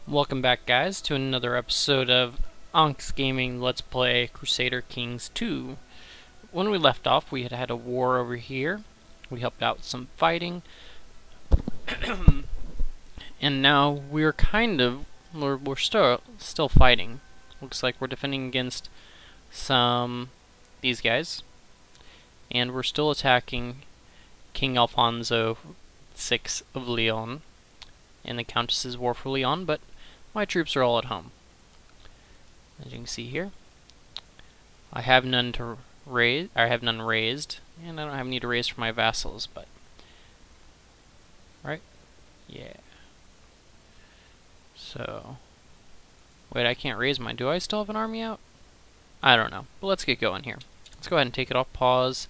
Welcome back, guys, to another episode of ankhgaming Let's Play Crusader Kings 2. When we left off, we had a war over here. We helped out with some fighting. And now we're still fighting. Looks like we're defending against these guys. And we're still attacking King Alfonso VI of Leon and the Countess's war for Leon, but my troops are all at home. As you can see here, I have none raised, and I don't have any to raise for my vassals, but right? Yeah. So wait, I can't raise mine. Do I still have an army out? I don't know. But let's get going here. Let's go ahead and take it off pause.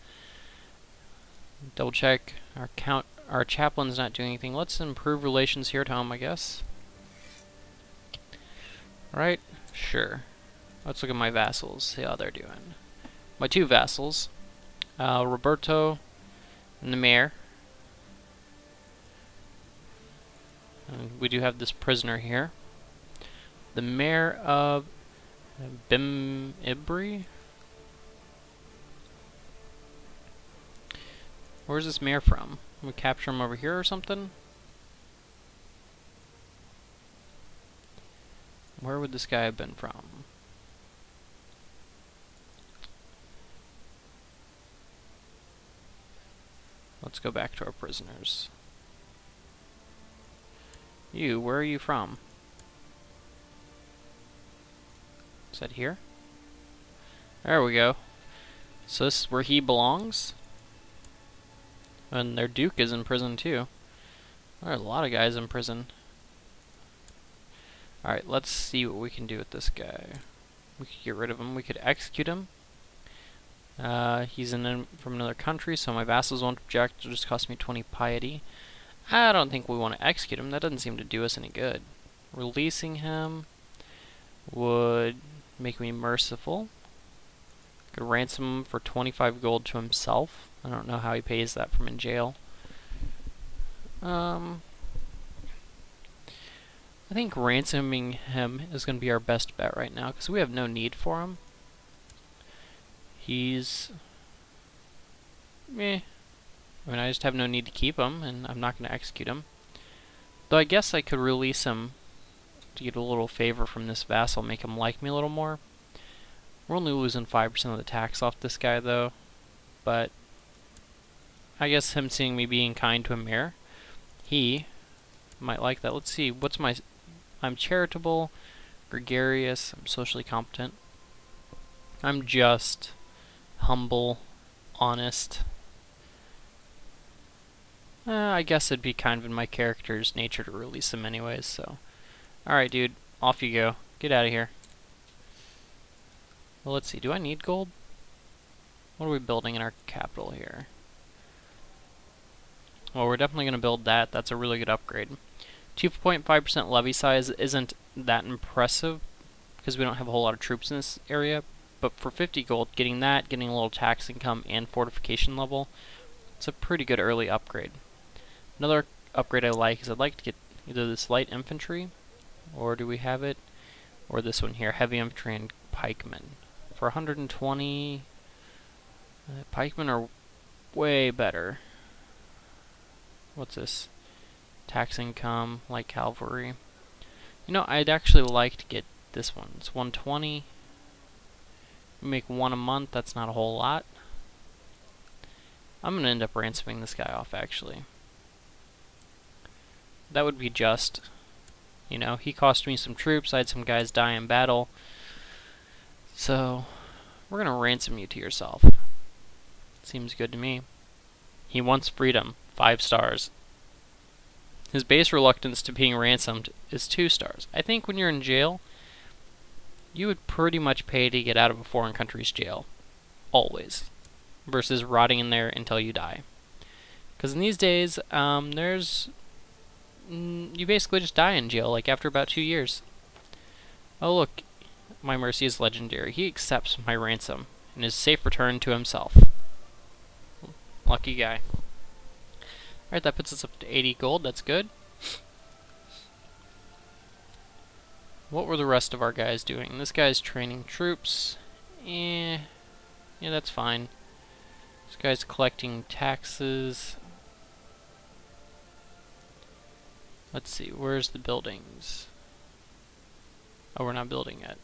Double check our chaplain's not doing anything. Let's improve relations here at home, I guess. Right? Sure. Let's look at my vassals, see how they're doing. My two vassals, Roberto and the mayor. And we do have this prisoner here. The mayor of Bimibri? Where's this mayor from? We capture him over here or something? Where would this guy have been from? Let's go back to our prisoners. You, where are you from? Is that here? There we go. So this is where he belongs? And their duke is in prison too. There are a lot of guys in prison. Alright, let's see what we can do with this guy. We could get rid of him. We could execute him. He's from another country, so my vassals won't object. It'll just cost me 20 piety. I don't think we want to execute him. That doesn't seem to do us any good. Releasing him would make me merciful. Could ransom him for 25 gold to himself. I don't know how he pays that from in jail. I think ransoming him is going to be our best bet right now, because we have no need for him. He's meh. I mean, I just have no need to keep him, and I'm not going to execute him. Though I guess I could release him to get a little favor from this vassal, make him like me a little more. We're only losing 5% of the tax off this guy, though. But I guess him seeing me being kind to a mayor, he might like that. Let's see, what's my... I'm charitable, gregarious, I'm socially competent. I'm just, humble, honest. I guess it'd be kind of in my character's nature to release him anyways, so... Alright, dude, off you go. Get out of here. Well, let's see, do I need gold? What are we building in our capital here? Well, we're definitely going to build that. That's a really good upgrade. 2.5% levy size isn't that impressive because we don't have a whole lot of troops in this area, but for 50 gold, getting that, getting a little tax income and fortification level, it's a pretty good early upgrade. Another upgrade I like is I'd like to get either this light infantry, or do we have it, or this one here, heavy infantry and pikemen. For 120, pikemen are way better. What's this? Tax income, light cavalry. You know, I'd actually like to get this one. It's 120. We make one a month, that's not a whole lot. I'm gonna end up ransoming this guy off, actually. That would be just. You know, he cost me some troops, I had some guys die in battle. So, we're gonna ransom you to yourself. Seems good to me. He wants freedom, 5 stars. His base reluctance to being ransomed is 2 stars. I think when you're in jail, you would pretty much pay to get out of a foreign country's jail. Always. Versus rotting in there until you die. Because in these days, you basically just die in jail, like after about 2 years. Oh look, my mercy is legendary. He accepts my ransom and is safe return to himself. Lucky guy. Alright, that puts us up to 80 gold, that's good. What were the rest of our guys doing? This guy's training troops. Yeah, that's fine. This guy's collecting taxes. Let's see, where's the buildings? Oh, we're not building yet.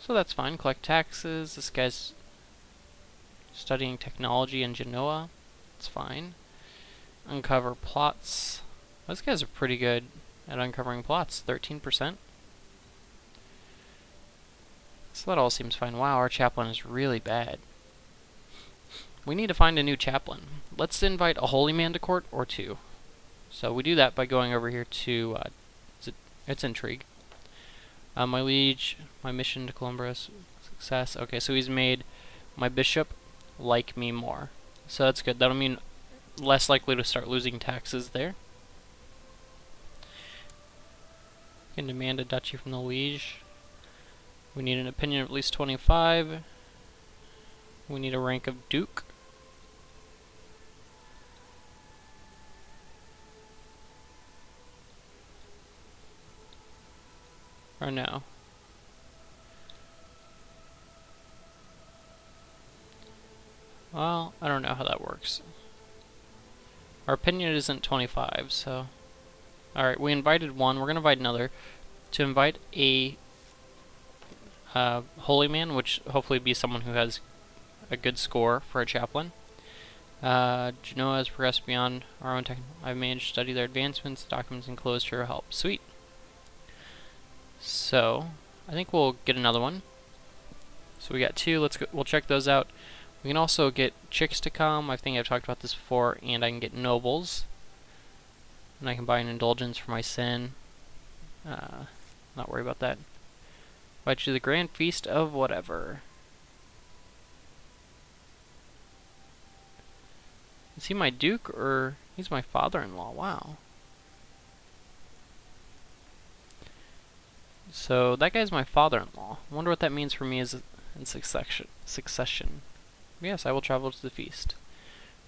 So that's fine, collect taxes. This guy's studying technology in Genoa. It's fine. Uncover plots. Those guys are pretty good at uncovering plots, 13%. So that all seems fine. Wow, our chaplain is really bad. We need to find a new chaplain. Let's invite a holy man to court or two. So we do that by going over here to, it's intrigue. My liege, my mission to Columbus, success. Okay, so he's made my bishop like me more. So that's good. That'll mean less likely to start losing taxes there. Can demand a duchy from the liege. We need an opinion of at least 25. We need a rank of duke. Or no? Well, I don't know how that works. Our opinion isn't 25, so... Alright, we invited one. We're going to invite another. To invite a holy man, which hopefully be someone who has a good score for a chaplain. Genoa has progressed beyond our own tech. I've managed to study their advancements, documents enclosed to your help. Sweet. So, I think we'll get another one. So we got two. Let's go. We'll check those out. We can also get chicks to come. I think I've talked about this before, and I can get nobles. And I can buy an indulgence for my sin. Not worry about that. Invite you to the grand feast of whatever. Is he my duke or he's my father-in-law? Wow. So that guy's my father-in-law. I wonder what that means for me as in succession. Yes, I will travel to the feast.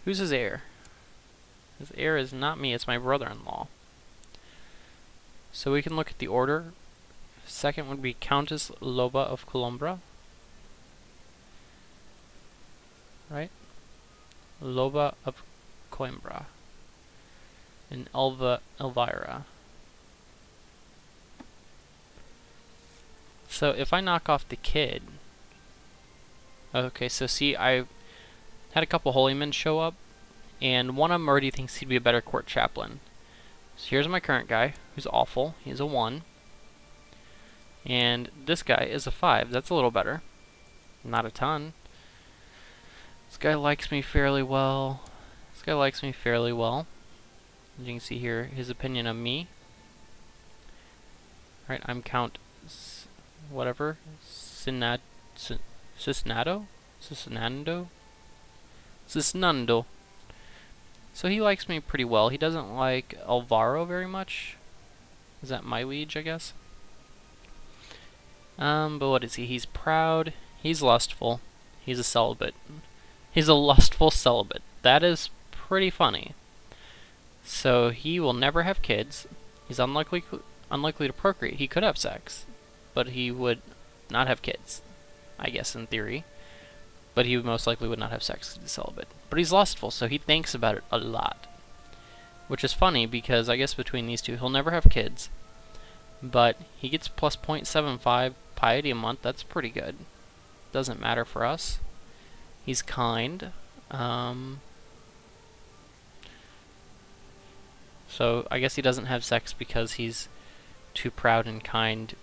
Who's his heir? His heir is not me, it's my brother-in-law. So we can look at the order. Second would be Countess Loba of Columbra. Right? Loba of Coimbra. And Elvira. So if I knock off the kid... Okay, so see, I had a couple holy men show up, and one of them already thinks he'd be a better court chaplain. So here's my current guy, who's awful. He's a 1. And this guy is a 5. That's a little better. Not a ton. This guy likes me fairly well. This guy likes me fairly well. As you can see here, his opinion of me. Right, I'm Count whatever. Cisnando? So he likes me pretty well. He doesn't like Alvaro very much. Is that my liege, I guess? But what is he? He's proud. He's lustful. He's a celibate. He's a lustful celibate. That is pretty funny. So he will never have kids. He's unlikely to procreate. He could have sex, but he would not have kids, I guess, in theory. But he most likely would not have sex because he's celibate. But he's lustful, so he thinks about it a lot. Which is funny, because I guess between these two, he'll never have kids. But he gets plus 0.75 piety a month. That's pretty good. Doesn't matter for us. He's kind. So I guess he doesn't have sex because he's too proud and kind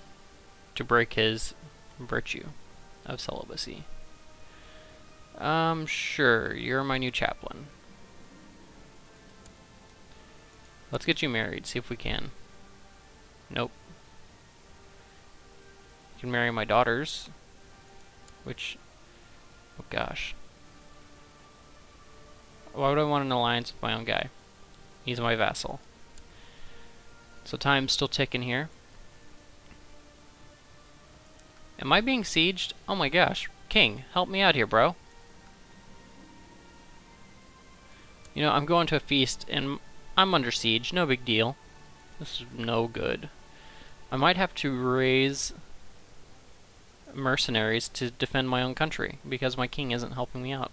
to break his virtue of celibacy. Sure, you're my new chaplain. Let's get you married, see if we can. Nope. You can marry my daughters, which, oh gosh. Why would I want an alliance with my own guy? He's my vassal. So time's still ticking here. Am I being sieged? Oh my gosh. King, help me out here, bro. You know, I'm going to a feast and I'm under siege. No big deal. This is no good. I might have to raise mercenaries to defend my own country, because my king isn't helping me out.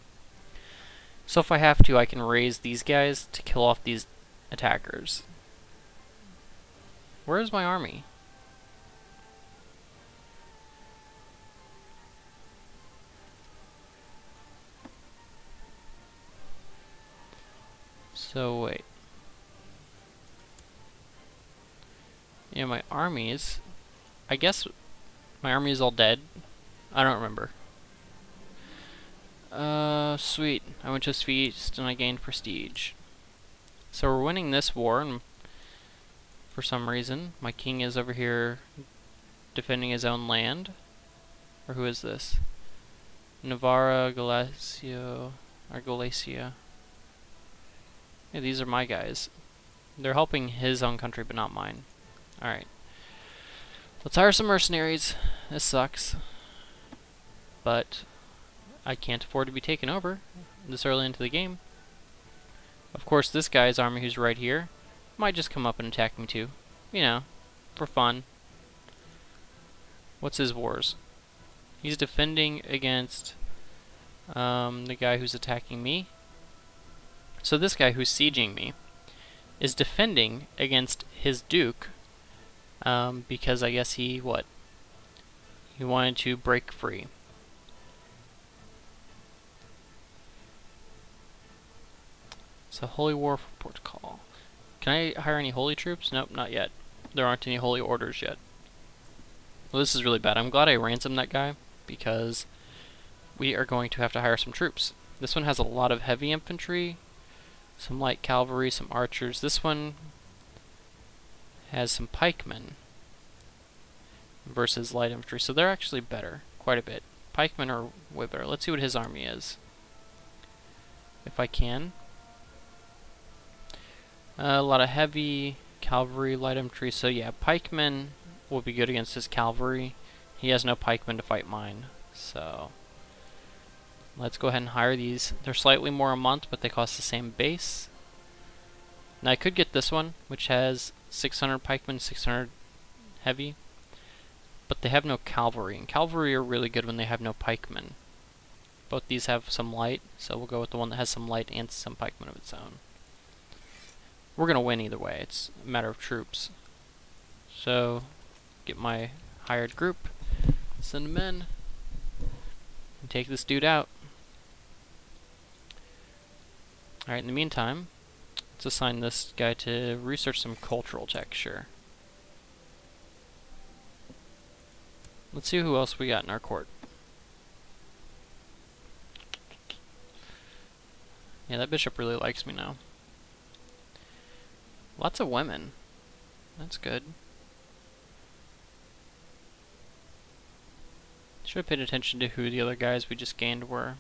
So if I have to, I can raise these guys to kill off these attackers. Where is my army? So wait. Yeah, my armies. I guess my army is all dead. I don't remember. Sweet. I went to a feast and I gained prestige. So we're winning this war, and for some reason, my king is over here defending his own land. Or who is this? Navarra, Galacia, or Galacia. Yeah, these are my guys. They're helping his own country, but not mine. Alright. Let's hire some mercenaries. This sucks. But I can't afford to be taken over this early into the game. Of course, this guy's army who's right here might just come up and attack me too. You know, for fun. What's his wars? He's defending against the guy who's attacking me. So this guy who's sieging me is defending against his duke because I guess he wanted to break free. So holy war for Portugal. Can I hire any holy troops? Nope, not yet. There aren't any holy orders yet. Well, this is really bad. I'm glad I ransomed that guy, because we are going to have to hire some troops. This one has a lot of heavy infantry, some light cavalry, some archers. This one has some pikemen versus light infantry, so they're actually better, quite a bit. Pikemen are way better. Let's see what his army is, if I can. A lot of heavy cavalry, light infantry, so yeah, pikemen will be good against his cavalry. He has no pikemen to fight mine, so let's go ahead and hire these. They're slightly more a month, but they cost the same base. Now I could get this one, which has 600 pikemen, 600 heavy, but they have no cavalry, and cavalry are really good when they have no pikemen. Both these have some light, so we'll go with the one that has some light and some pikemen of its own. We're going to win either way. It's a matter of troops. So, get my hired group, send them in, and take this dude out. Alright, in the meantime, let's assign this guy to research some cultural texture. Let's see who else we got in our court. Yeah, that bishop really likes me now. Lots of women. That's good. Should have paid attention to who the other guys we just gained were.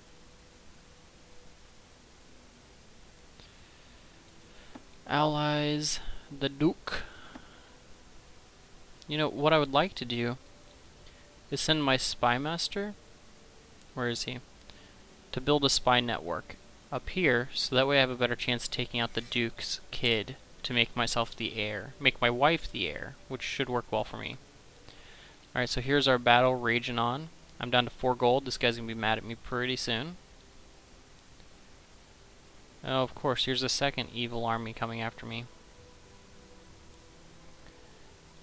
Allies, the Duke. You know, what I would like to do is send my spy master, where is he, to build a spy network up here, so that way I have a better chance of taking out the Duke's kid to make myself the heir, make my wife the heir, which should work well for me. Alright, so here's our battle raging on. I'm down to 4 gold. This guy's gonna be mad at me pretty soon. Oh, of course, here's a second evil army coming after me.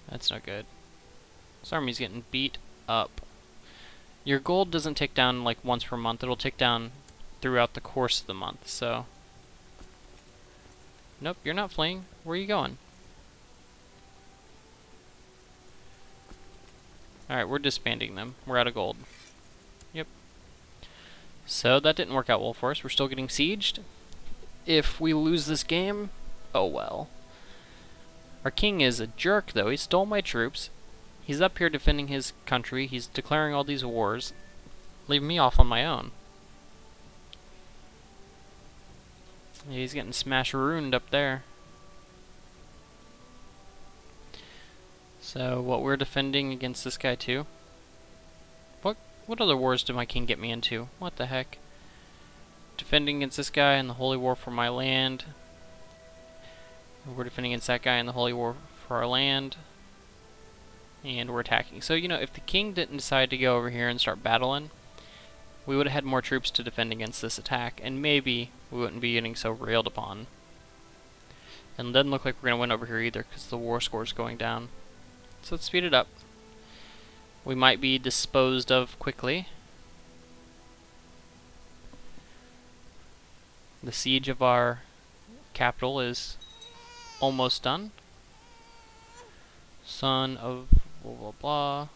That's not good. This army's getting beat up. Your gold doesn't tick down like once per month, it'll tick down throughout the course of the month, so. Nope, you're not fleeing. Where are you going? Alright, we're disbanding them. We're out of gold. Yep. So that didn't work out well for us. We're still getting sieged. If we lose this game, oh well. Our king is a jerk, though. He stole my troops. He's up here defending his country. He's declaring all these wars, leaving me off on my own. Yeah, he's getting smash-ruined up there. So, what, we're defending against this guy too? What other wars did my king get me into? What the heck? Defending against this guy in the holy war for my land. We're defending against that guy in the holy war for our land. And we're attacking. So, you know, if the king didn't decide to go over here and start battling, we would have had more troops to defend against this attack, and maybe we wouldn't be getting so railed upon. And it doesn't look like we're going to win over here either, because the war score is going down. So let's speed it up. We might be disposed of quickly. The siege of our capital is almost done. Son of blah blah blah.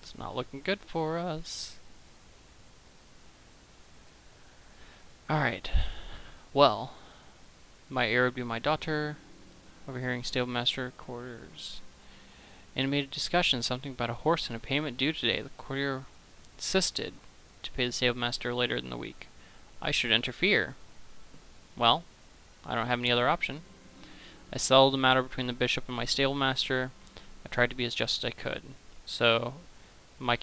It's not looking good for us. Alright. Well, my heir would be my daughter. Overhearing stablemaster quarters. Animated discussion, something about a horse and a payment due today. The courtier insisted to pay the stablemaster later in the week. I should interfere. Well, I don't have any other option. I settled the matter between the bishop and my stablemaster. I tried to be as just as I could. So my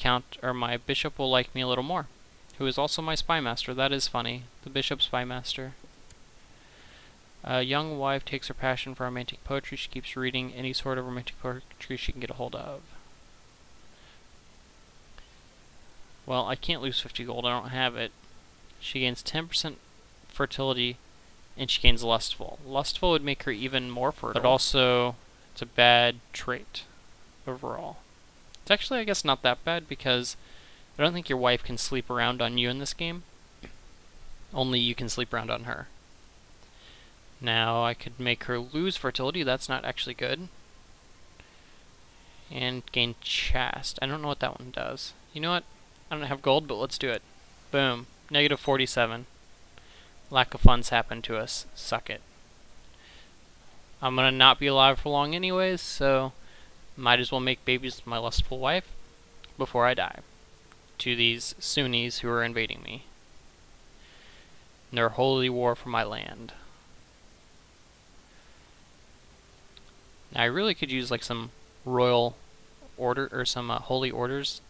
bishop will like me a little more. Who is also my spymaster. That is funny. The bishop spymaster. A young wife takes her passion for romantic poetry. She keeps reading any sort of romantic poetry she can get a hold of. Well, I can't lose 50 gold. I don't have it. She gains 10% fertility, and she gains lustful. Lustful would make her even more fertile, but also it's a bad trait overall. It's actually, I guess, not that bad, because I don't think your wife can sleep around on you in this game. Only you can sleep around on her. Now, I could make her lose fertility. That's not actually good. And gain chaste. I don't know what that one does. You know what? I don't have gold, but let's do it. Boom. Negative 47. Lack of funds happened to us. Suck it. I'm gonna not be alive for long anyways, so might as well make babies with my lustful wife before I die. To these Sunnis who are invading me. In their holy war for my land. Now I really could use like some royal order or some holy orders,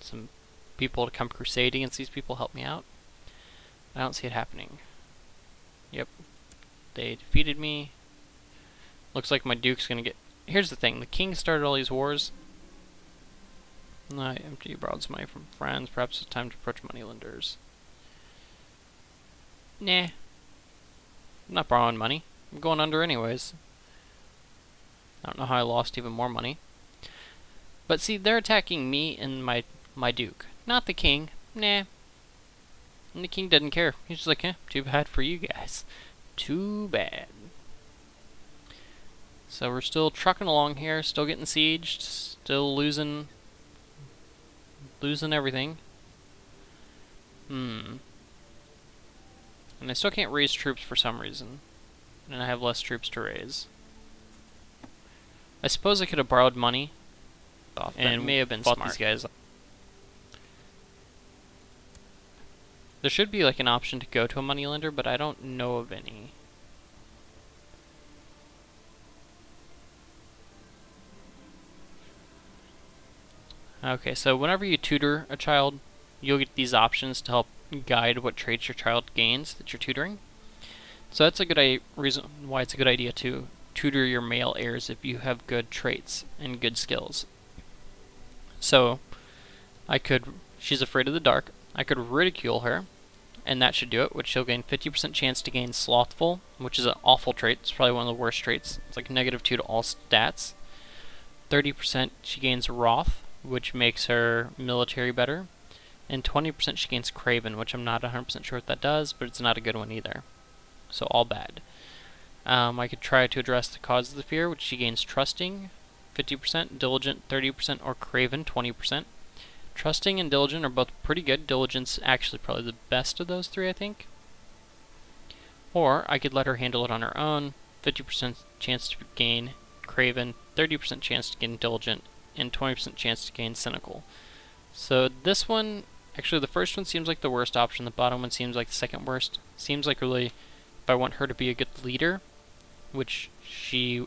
some people to come crusade against these people, help me out. I don't see it happening. Yep, they defeated me. Looks like my duke's gonna get. Here's the thing: the king started all these wars. I empty borrowed some money from friends. Perhaps it's time to approach moneylenders. Nah, I'm not borrowing money. I'm going under anyways. I don't know how I lost even more money. But see, they're attacking me and my duke, not the king. Nah. And the king doesn't care. He's just like, too bad for you guys. Too bad. So we're still trucking along here, still getting sieged, still losing everything. And I still can't raise troops for some reason. And I have less troops to raise. I suppose I could have borrowed money, and may have been smart. These guys. There should be like an option to go to a moneylender, but I don't know of any. Okay, so whenever you tutor a child, you'll get these options to help guide what traits your child gains that you're tutoring. So that's a good reason why it's a good idea to tutor your male heirs if you have good traits and good skills. So, she's afraid of the dark, I could ridicule her, and that should do it, which she'll gain 50% chance to gain slothful, which is an awful trait. It's probably one of the worst traits. It's like -2 to all stats. 30% she gains wrath, which makes her military better. And 20% she gains craven, which I'm not 100% sure what that does, but it's not a good one either. So all bad. I could try to address the cause of the fear, which she gains trusting, 50%, diligent, 30%, or craven, 20%. Trusting and diligent are both pretty good. Diligence actually probably the best of those three, I think. Or I could let her handle it on her own, 50% chance to gain craven, 30% chance to gain diligent, and 20% chance to gain cynical. So this one, actually the first one seems like the worst option, the bottom one seems like the second worst. Seems like really, if I want her to be a good leader, which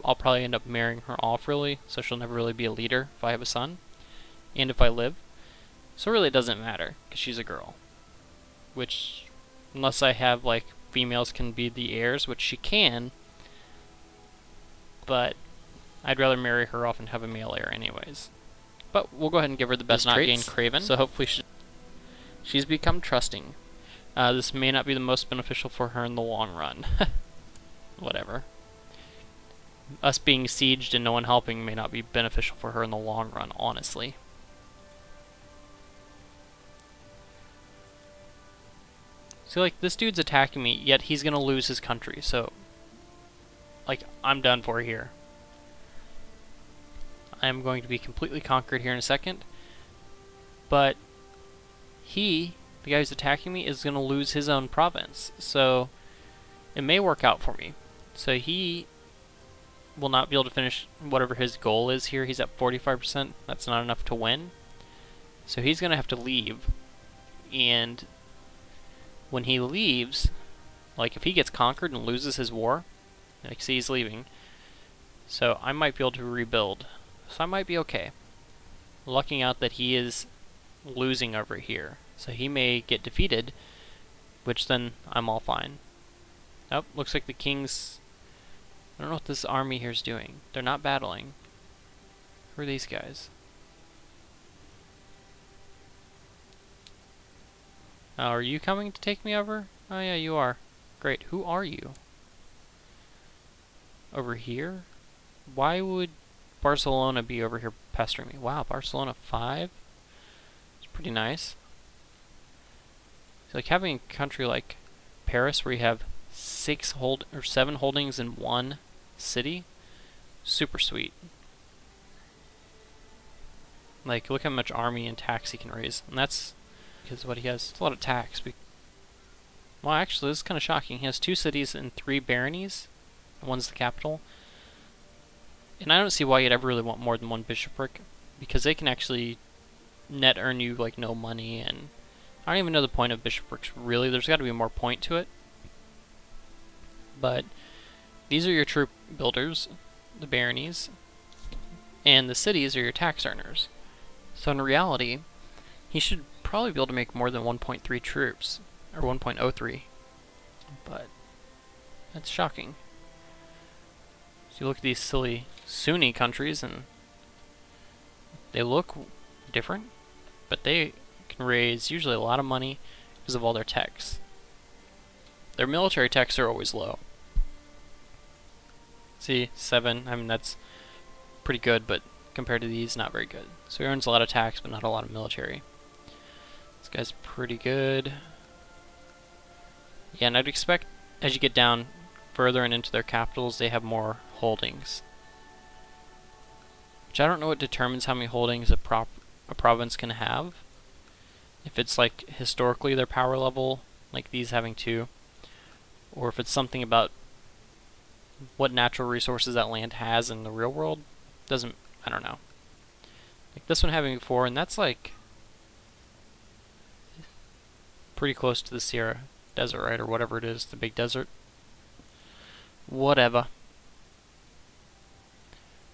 I'll probably end up marrying her off really, so she'll never really be a leader if I have a son, and if I live. So really it doesn't matter, because she's a girl. Which, unless I have like females can be the heirs, which she can, but I'd rather marry her off and have a male heir anyways. But we'll go ahead and give her the best traits. Does not gain Craven, so hopefully she's become trusting. This may not be the most beneficial for her in the long run. Whatever. Us being sieged and no one helping may not be beneficial for her in the long run, honestly. See, like, this dude's attacking me, yet he's gonna lose his country, so... like, I'm done for here. I am going to be completely conquered here in a second. But the guy who's attacking me, is gonna lose his own province, so it may work out for me. So he will not be able to finish whatever his goal is here. He's at 45%. That's not enough to win. So he's gonna have to leave, and when he leaves, like if he gets conquered and loses his war, like see he's leaving, so I might be able to rebuild. So I might be okay. Lucking out that he is losing over here. So he may get defeated, which then I'm all fine. Oh, looks like the king's... I don't know what this army here is doing. They're not battling. Who are these guys? Are you coming to take me over? Oh yeah, you are. Great. Who are you? Over here? Why would Barcelona be over here pestering me? Wow, Barcelona 5? It's pretty nice. It's like having a country like Paris where you have 7 holdings in one city. Super sweet. Like, look how much army and tax he can raise. And that's because what he has. It's a lot of tax. Well, actually, this is kind of shocking. He has 2 cities and 3 baronies. One's the capital. And I don't see why you'd ever really want more than 1 bishopric, because they can actually net earn you, like, no money, and I don't even know the point of bishoprics, really. There's got to be more point to it. But these are your troop builders, the baronies, and the cities are your tax earners. So in reality, he should probably be able to make more than 1.3 troops, or 1.03, but that's shocking. So you look at these silly Sunni countries, and they look different, but they can raise usually a lot of money because of all their techs. Their military techs are always low. See, 7, I mean that's pretty good, but compared to these, not very good. So he earns a lot of tax, but not a lot of military. This guy's pretty good. Yeah, and I'd expect as you get down further and into their capitals, they have more holdings. Which I don't know what determines how many holdings a province can have. If it's like historically their power level, like these having 2, or if it's something about what natural resources that land has in the real world. I don't know. Like this one having 4, and that's like pretty close to the Sierra Desert, right? Or whatever it is, the big desert. Whatever.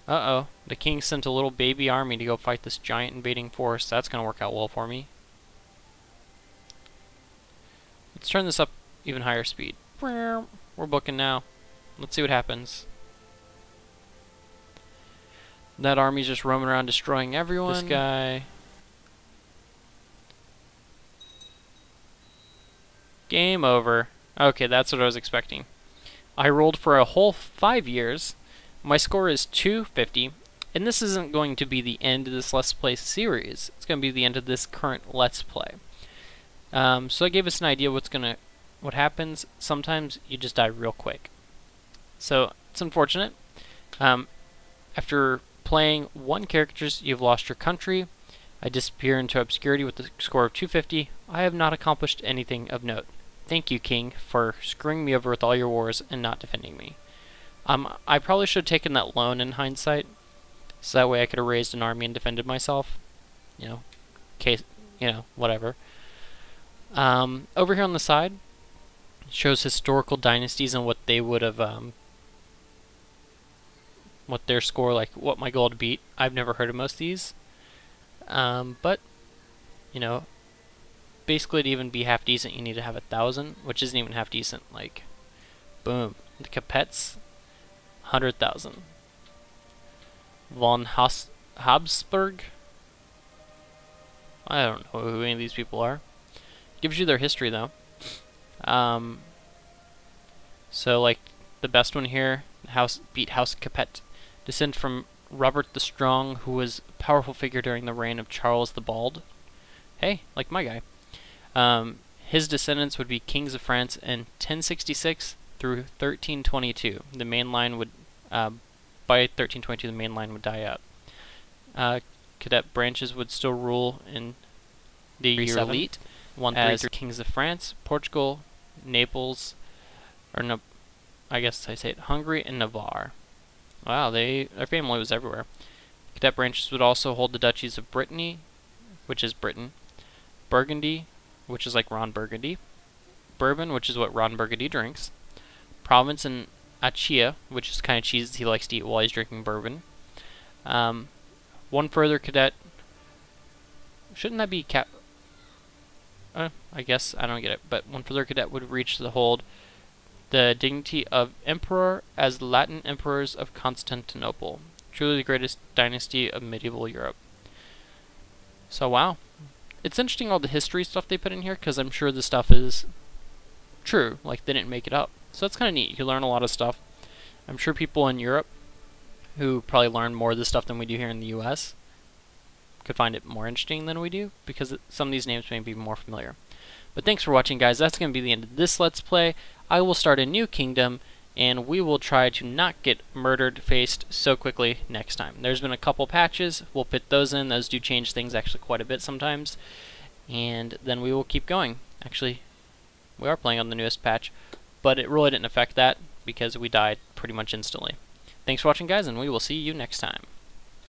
Uh-oh. The king sent a little baby army to go fight this giant invading force. That's going to work out well for me. Let's turn this up even higher speed. We're booking now. Let's see what happens. That army's just roaming around destroying everyone. This guy. Game over. Okay, that's what I was expecting. I rolled for a whole 5 years. My score is 250, and this isn't going to be the end of this Let's Play series. It's going to be the end of this current Let's Play. So that gave us an idea what happens. Sometimes you just die real quick. So it's unfortunate. After playing 1 character, you've lost your country. I disappear into obscurity with a score of 250. I have not accomplished anything of note. Thank you, King, for screwing me over with all your wars and not defending me. I probably should have taken that loan in hindsight, so that way I could have raised an army and defended myself. Whatever. Over here on the side, it shows historical dynasties and what they would have, what their score, like what my goal to beat. I've never heard of most of these. But, basically to even be half decent, you need to have 1,000, which isn't even half decent. Like, boom. The Capets, 100,000. von Habsburg. I don't know who any of these people are. Gives you their history though. So like the best one here, House Capet, descend from Robert the Strong, who was a powerful figure during the reign of Charles the Bald. Hey, like my guy. His descendants would be kings of France in 1066 through 1322. The main line would, by 1322, the main line would die out. Cadet branches would still rule in the year elite. 133 kings of France, Portugal, Naples, or no, I guess I say it, Hungary and Navarre. Wow, their family was everywhere. Cadet branches would also hold the duchies of Brittany, which is Britain, Burgundy, which is like Ron Burgundy, Bourbon, which is what Ron Burgundy drinks, Provence and Achia, which is kind of cheese he likes to eat while he's drinking bourbon. One further cadet, shouldn't that be I guess I don't get it, but one further cadet would reach to hold the dignity of emperor as Latin emperors of Constantinople, truly the greatest dynasty of medieval Europe. So wow, it's interesting all the history stuff they put in here, because I'm sure the stuff is true, like they didn't make it up. So that's kind of neat. You learn a lot of stuff. I'm sure people in Europe who probably learn more of this stuff than we do here in the US could find it more interesting than we do, because some of these names may be more familiar. But thanks for watching, guys. That's going to be the end of this Let's Play. I will start a new kingdom, and we will try to not get faced so quickly next time. There's been a couple patches. We'll put those in. Those do change things actually quite a bit sometimes. And then we will keep going. Actually, we are playing on the newest patch, but it really didn't affect that because we died pretty much instantly. Thanks for watching, guys, and we will see you next time.